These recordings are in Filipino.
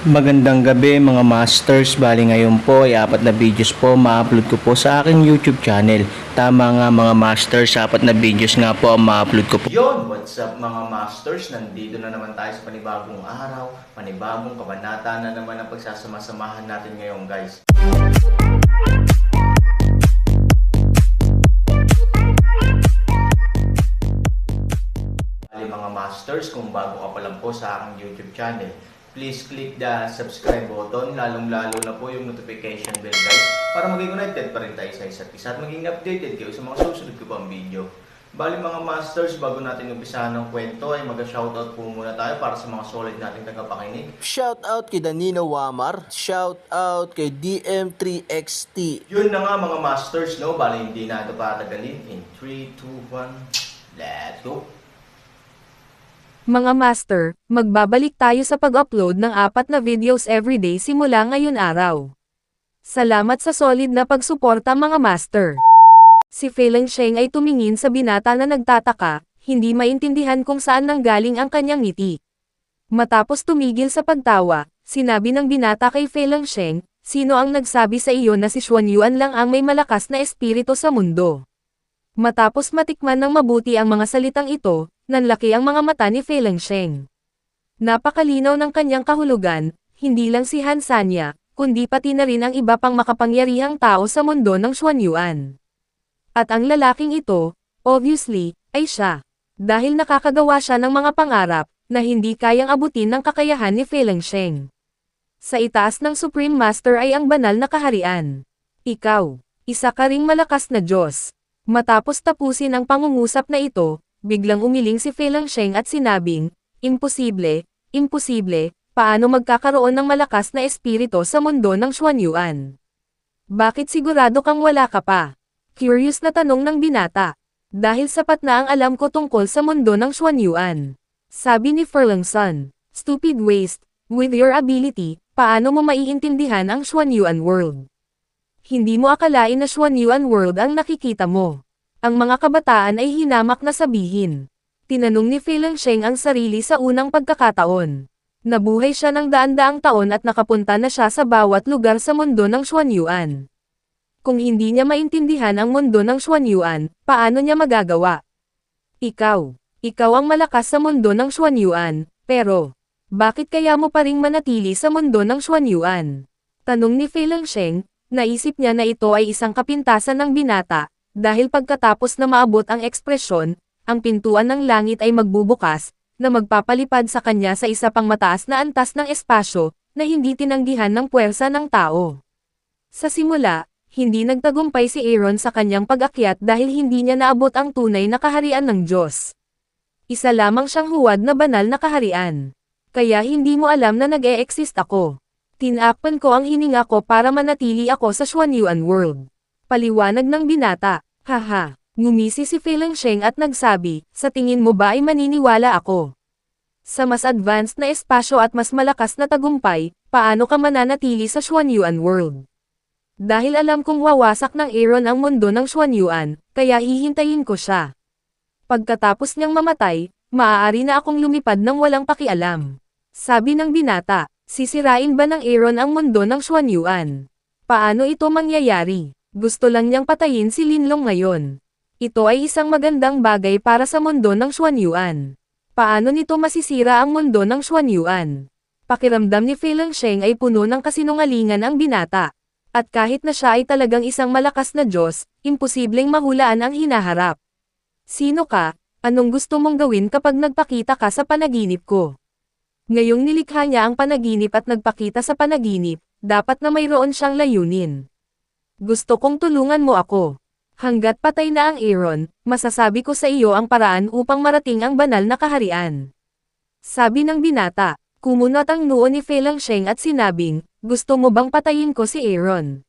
Magandang gabi mga masters, bali ngayon po ay 4 na videos po ma-upload ko po sa aking YouTube channel. Tama nga mga masters, 4 na videos nga po ang ma-upload ko po. Yon, what's up mga masters, nandito na naman tayo sa panibagong araw, panibagong kabanata na naman ang pagsasama-samahan natin ngayon guys. Bali mga masters, kung bago ka pa lang po sa aking YouTube channel, please click the subscribe button, lalong-lalo na po yung notification bell guys, para maging connected pa rin tayo sa isa't isa at maging updated kayo sa mga susunod ko pang video. Bali mga masters, bago natin umpisahan ng kwento ay mag-shoutout po muna tayo para sa mga solid nating tagapakinig. Shoutout kay Danino Wamar, shoutout kay DM3XT. Yun na nga mga masters, no? Bali hindi na ito patagalin. In 3, 2, 1, let's go! Mga master, magbabalik tayo sa pag-upload ng 4 na videos everyday simula ngayon araw. Salamat sa solid na pagsuporta mga master. Si Feileng Sheng ay tumingin sa binata na nagtataka, hindi maintindihan kung saan nanggaling ang kanyang ngiti. Matapos tumigil sa pagtawa, sinabi ng binata kay Feileng Sheng, sino ang nagsabi sa iyo na si Xuan Yuan lang ang may malakas na espiritu sa mundo? Matapos matikman ng mabuti ang mga salitang ito, nanlaki ang mga mata ni Feileng Sheng. Napakalinaw ng kanyang kahulugan, hindi lang si Han Sanya, kundi pati na rin ang iba pang makapangyarihang tao sa mundo ng Xuan Yuan. At ang lalaking ito, obviously, ay siya. Dahil nakakagawa siya ng mga pangarap, na hindi kayang abutin ng kakayahan ni Feileng Sheng. Sa itaas ng Supreme Master ay ang banal na kaharian. Ikaw, isa ka ring malakas na Diyos. Matapos tapusin ang pangungusap na ito, biglang umiling si Feileng Sheng at sinabing, imposible, imposible, paano magkakaroon ng malakas na espiritu sa mundo ng Xuan Yuan? Bakit sigurado kang wala ka pa? Curious na tanong ng binata. Dahil sapat na ang alam ko tungkol sa mundo ng Xuan Yuan. Sabi ni Feileng Sun, stupid waste, with your ability, paano mo maiintindihan ang Xuan Yuan world? Hindi mo akalain na Xuan Yuan world ang nakikita mo. Ang mga kabataan ay hinamak na sabihin. Tinanong ni Feileng Sheng ang sarili sa unang pagkakataon. Nabuhay siya ng daan-daang taon at nakapunta na siya sa bawat lugar sa mundo ng Xuan Yuan. Kung hindi niya maintindihan ang mundo ng Xuan Yuan, paano niya magagawa? Ikaw ang malakas sa mundo ng Xuan Yuan, pero, bakit kaya mo pa ring manatili sa mundo ng Xuan Yuan? Tanong ni Feileng Sheng, naisip niya na ito ay isang kapintasan ng binata, dahil pagkatapos na maabot ang ekspresyon, ang pintuan ng langit ay magbubukas, na magpapalipad sa kanya sa isa pang mataas na antas ng espasyo, na hindi tinanggihan ng puwersa ng tao. Sa simula, hindi nagtagumpay si Aaron sa kanyang pag-akyat dahil hindi niya naabot ang tunay na kaharian ng Diyos. Isa lamang siyang huwad na banal na kaharian. Kaya hindi mo alam na nag-e-exist ako. Tinakpan ko ang hininga ko para manatili ako sa Xuan Yuan world. Paliwanag ng binata. Haha, ngumisi si Feileng Sheng at nagsabi, sa tingin mo ba ay maniniwala ako? Sa mas advanced na espasyo at mas malakas na tagumpay, paano ka mananatili sa Xuan Yuan world? Dahil alam kong wawasak ng Aaron ang mundo ng Xuan Yuan, kaya hihintayin ko siya. Pagkatapos niyang mamatay, maaari na akong lumipad ng walang pakialam. Sabi ng binata, sisirain ba ng Aaron ang mundo ng Xuan Yuan? Paano ito mangyayari? Gusto lang niyang patayin si Linlong ngayon. Ito ay isang magandang bagay para sa mundo ng Xuan Yuan. Paano nito masisira ang mundo ng Xuan Yuan? Pakiramdam ni Feileng Sheng ay puno ng kasinungalingan ang binata. At kahit na siya ay talagang isang malakas na Diyos, imposibleng mahulaan ang hinaharap. Sino ka? Anong gusto mong gawin kapag nagpakita ka sa panaginip ko? Ngayong nilikha niya ang panaginip at nagpakita sa panaginip, dapat na mayroon siyang layunin. Gusto kong tulungan mo ako. Hanggat patay na ang Aaron, masasabi ko sa iyo ang paraan upang marating ang banal na kaharian. Sabi ng binata, kumunot ang noo ni Feileng Sheng at sinabing, gusto mo bang patayin ko si Aaron?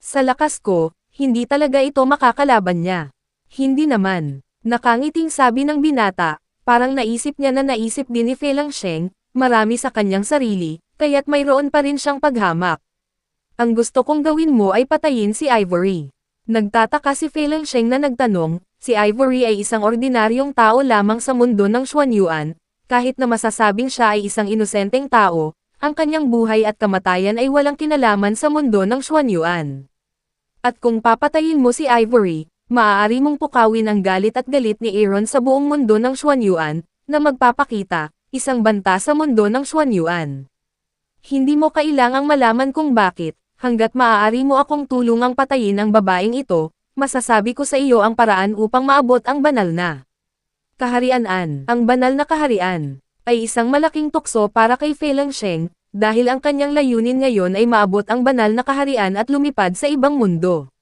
Sa lakas ko, hindi talaga ito makakalaban niya. Hindi naman. Nakangiting sabi ng binata, parang naisip niya na naisip din ni Feileng Sheng, marami sa kanyang sarili, kaya't mayroon pa rin siyang paghamak. Ang gusto kong gawin mo ay patayin si Ivory. Nagtataka si Feileng Sheng na nagtanong, si Ivory ay isang ordinaryong tao lamang sa mundo ng Xuan Yuan, kahit na masasabing siya ay isang inosenteng tao, ang kanyang buhay at kamatayan ay walang kinalaman sa mundo ng Xuanyuan. At kung papatayin mo si Ivory, maaari mong pukawin ang galit at galit ni Aaron sa buong mundo ng Xuanyuan, na magpapakita, isang banta sa mundo ng Xuanyuan. Hindi mo kailangang malaman kung bakit, hanggat maaari mo akong tulungang patayin ang babaeng ito, masasabi ko sa iyo ang paraan upang maabot ang banal na kaharian. Ang banal na kaharian ay isang malaking tukso para kay Fei Sheng, dahil ang kanyang layunin ngayon ay maabot ang banal na kaharian at lumipad sa ibang mundo.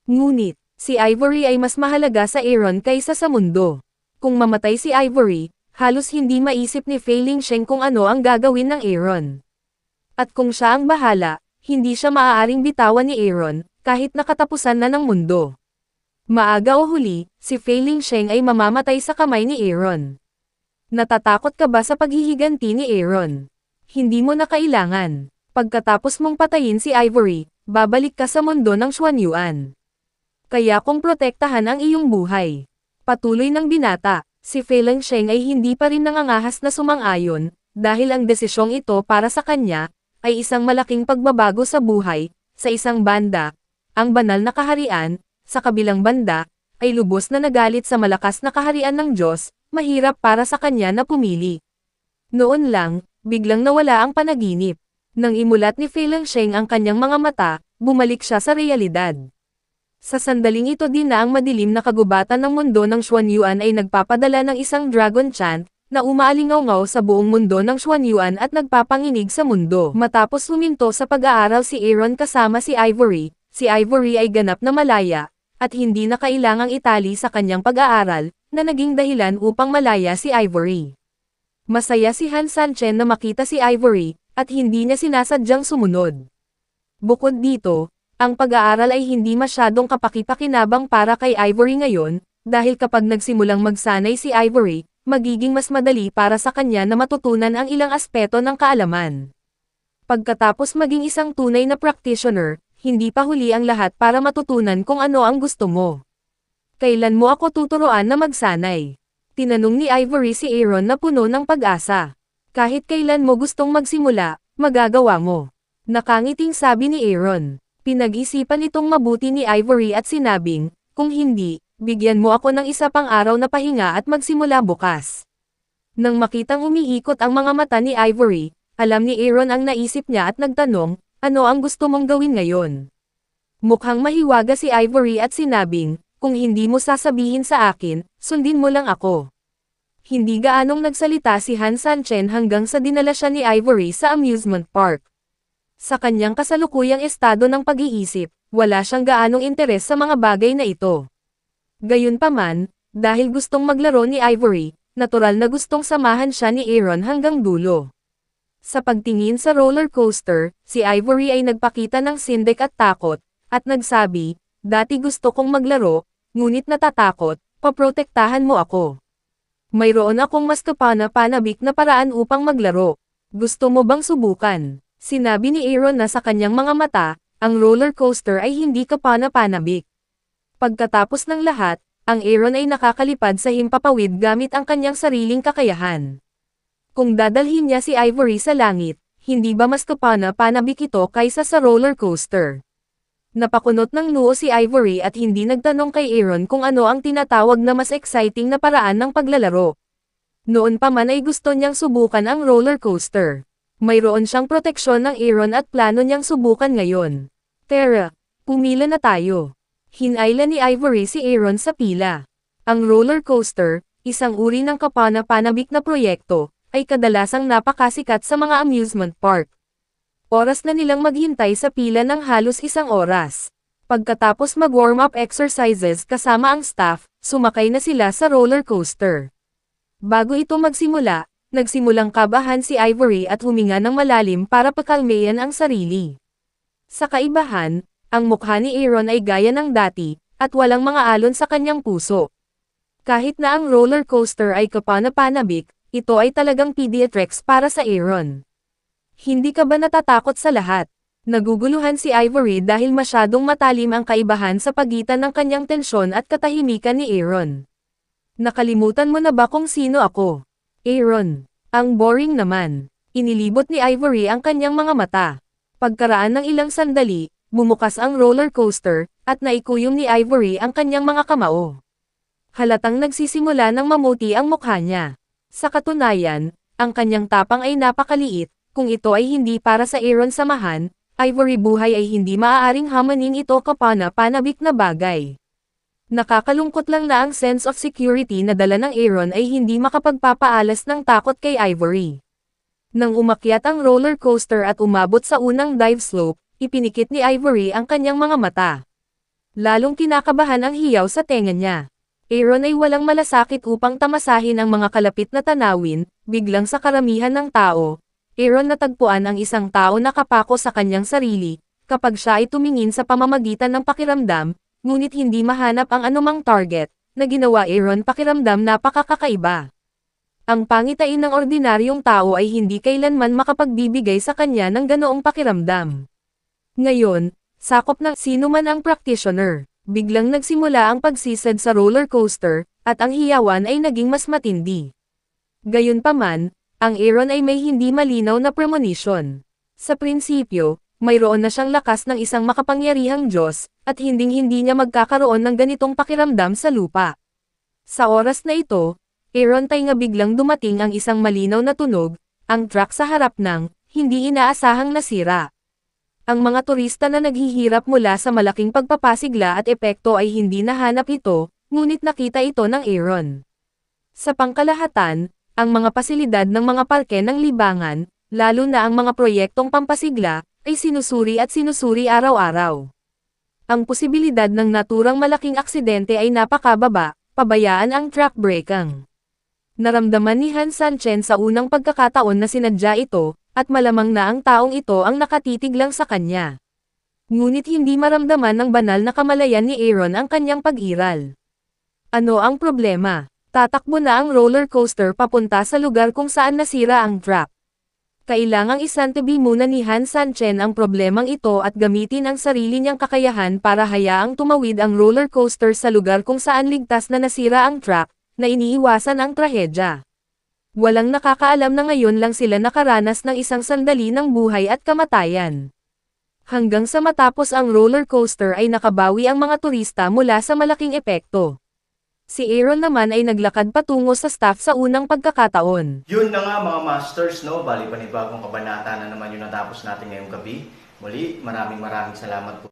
Ngunit, si Ivory ay mas mahalaga sa Aaron kaysa sa mundo. Kung mamatay si Ivory, halos hindi maisip ni Fei Sheng kung ano ang gagawin ng Aaron. At kung siya ang bahala, hindi siya maaaring bitawan ni Aaron, kahit nakatapusan na ng mundo. Maaga o huli, si Fei Sheng ay mamamatay sa kamay ni Aaron. Natatakot ka ba sa paghihiganti ni Aaron? Hindi mo na kailangan. Pagkatapos mong patayin si Ivory, babalik ka sa mundo ng Xuanyuan. Kaya kung protektahan ang iyong buhay. Patuloy ng binata, si Fei Sheng ay hindi pa rin nangangahas na sumang-ayon, dahil ang desisyong ito para sa kanya, ay isang malaking pagbabago sa buhay. Sa isang banda, ang banal na kaharian, sa kabilang banda, ay lubos na nagalit sa malakas na kaharian ng Diyos, mahirap para sa kanya na pumili. Noon lang, biglang nawala ang panaginip. Nang imulat ni Fei Sheng ang kanyang mga mata, bumalik siya sa realidad. Sa sandaling ito din na ang madilim na kagubatan ng mundo ng Xuanyuan ay nagpapadala ng isang dragon chant, na umaalingaw-ngaw sa buong mundo ng Xuanyuan at nagpapanginig sa mundo. Matapos huminto sa pag-aaral si Aaron kasama si Ivory ay ganap na malaya, at hindi na kailangang itali sa kanyang pag-aaral, na naging dahilan upang malaya si Ivory. Masaya si Han Sanchen na makita si Ivory, at hindi niya sinasadyang sumunod. Bukod dito, ang pag-aaral ay hindi masyadong kapaki-pakinabang para kay Ivory ngayon, dahil kapag nagsimulang magsanay si Ivory, magiging mas madali para sa kanya na matutunan ang ilang aspeto ng kaalaman. Pagkatapos maging isang tunay na practitioner, hindi pa huli ang lahat para matutunan kung ano ang gusto mo. Kailan mo ako tuturuan na magsanay? Tinanong ni Ivory si Aaron na puno ng pag-asa. Kahit kailan mo gustong magsimula, magagawa mo. Nakangiting sabi ni Aaron. Pinag-isipan itong mabuti ni Ivory at sinabing, kung hindi, bigyan mo ako ng isa pang araw na pahinga at magsimula bukas. Nang makitang umiikot ang mga mata ni Ivory, alam ni Aaron ang naisip niya at nagtanong, ano ang gusto mong gawin ngayon? Mukhang mahiwaga si Ivory at sinabing, kung hindi mo sasabihin sa akin, sundin mo lang ako. Hindi gaanong nagsalita si Han Sanchen hanggang sa dinala siya ni Ivory sa amusement park. Sa kanyang kasalukuyang estado ng pag-iisip, wala siyang gaanong interes sa mga bagay na ito. Gayunpaman, dahil gustong maglaro ni Ivory, natural na gustong samahan siya ni Aaron hanggang dulo. Sa pagtingin sa roller coaster, si Ivory ay nagpakita ng sindik at takot, at nagsabi, dati gusto kong maglaro, ngunit natatakot, paprotektahan mo ako. Mayroon akong mas kapana-panabik na paraan upang maglaro. Gusto mo bang subukan? Sinabi ni Aaron na sa kanyang mga mata, ang roller coaster ay hindi kapana-panabik. Pagkatapos ng lahat, ang Aaron ay nakakalipad sa himpapawid gamit ang kanyang sariling kakayahan. Kung dadalhin niya si Ivory sa langit, hindi ba mas kapana-panabik ito kaysa sa roller coaster? Napakunot ng noo si Ivory at hindi nagtanong kay Aaron kung ano ang tinatawag na mas exciting na paraan ng paglalaro. Noon pa man ay gusto niyang subukan ang roller coaster. Mayroon siyang proteksyon ng Aaron at plano niyang subukan ngayon. Tara, pumila na tayo. Hinayla ni Ivory si Aaron sa pila. Ang roller coaster, isang uri ng kapana-panabik na proyekto, ay kadalasang napakasikat sa mga amusement park. Oras na nilang maghintay sa pila ng halos 1 oras. Pagkatapos mag-warm-up exercises kasama ang staff, sumakay na sila sa roller coaster. Bago ito magsimula, nagsimulang kabahan si Ivory at huminga ng malalim para pakalmeyan ang sarili. Sa kaibahan, ang mukha ni Aaron ay gaya ng dati, at walang mga alon sa kanyang puso. Kahit na ang roller coaster ay kapana-panabik, ito ay talagang pediatrics para sa Aaron. Hindi ka ba natatakot sa lahat? Naguguluhan si Ivory dahil masyadong matalim ang kaibahan sa pagitan ng kanyang tensyon at katahimikan ni Aaron. Nakalimutan mo na ba kung sino ako? Aaron, ang boring naman. Inilibot ni Ivory ang kanyang mga mata. Pagkaraan ng ilang sandali, bumukas ang roller coaster, at naikuyom ni Ivory ang kanyang mga kamao. Halatang nagsisimula ng mamuti ang mukha niya. Sa katunayan, ang kanyang tapang ay napakaliit, kung ito ay hindi para sa Aaron samahan, Ivory buhay ay hindi maaaring hamanin ito kapana-panabik na bagay. Nakakalungkot lang na ang sense of security na dala ng Aaron ay hindi makapagpapaalas ng takot kay Ivory. Nang umakyat ang roller coaster at umabot sa unang dive slope, ipinikit ni Ivory ang kanyang mga mata. Lalong kinakabahan ang hiyaw sa tenga niya. Aaron ay walang malasakit upang tamasahin ang mga kalapit na tanawin, biglang sa karamihan ng tao. Aaron natagpuan ang isang tao na kapako sa kanyang sarili, kapag siya ay tumingin sa pamamagitan ng pakiramdam, ngunit hindi mahanap ang anumang target, na ginawa Aaron pakiramdam napakakaiba. Ang pangitain ng ordinaryong tao ay hindi kailanman makapagbibigay sa kanya ng ganoong pakiramdam. Ngayon, sakop ng sino man ang practitioner, biglang nagsimula ang pagsisad sa roller coaster, at ang hiyawan ay naging mas matindi. Gayunpaman, ang Aaron ay may hindi malinaw na premonition. Sa prinsipyo, mayroon na siyang lakas ng isang makapangyarihang Diyos, at hinding-hindi niya magkakaroon ng ganitong pakiramdam sa lupa. Sa oras na ito, Aaron tay nga biglang dumating ang isang malinaw na tunog, ang truck sa harap ng, hindi inaasahang nasira. Ang mga turista na naghihirap mula sa malaking pagpapasigla at epekto ay hindi nahanap ito, ngunit nakita ito ng Aaron. Sa pangkalahatan, ang mga pasilidad ng mga parke ng libangan, lalo na ang mga proyektong pampasigla, ay sinusuri at sinusuri araw-araw. Ang posibilidad ng naturang malaking aksidente ay napakababa, pabayaan ang track breaking. Naramdaman ni Han Sanchen sa unang pagkakataon na sinadya ito, at malamang na ang taong ito ang nakatitig lang sa kanya. Ngunit hindi maramdaman ng banal na kamalayan ni Aaron ang kanyang pag-iral. Ano ang problema? Tatakbo na ang roller coaster papunta sa lugar kung saan nasira ang track. Kailangang isantabi muna ni Han Sanchen ang problemang ito at gamitin ang sarili niyang kakayahan para hayaang tumawid ang roller coaster sa lugar kung saan ligtas na nasira ang track, na iniiwasan ang trahedya. Walang nakakaalam na ngayon lang sila nakaranas ng isang sandali ng buhay at kamatayan. Hanggang sa matapos ang roller coaster ay nakabawi ang mga turista mula sa malaking epekto. Si Aaron naman ay naglakad patungo sa staff sa unang pagkakataon. Yun na nga mga masters, no? Bali panibagong kabanata na naman yung natapos natin ngayong gabi. Muli, maraming salamat po.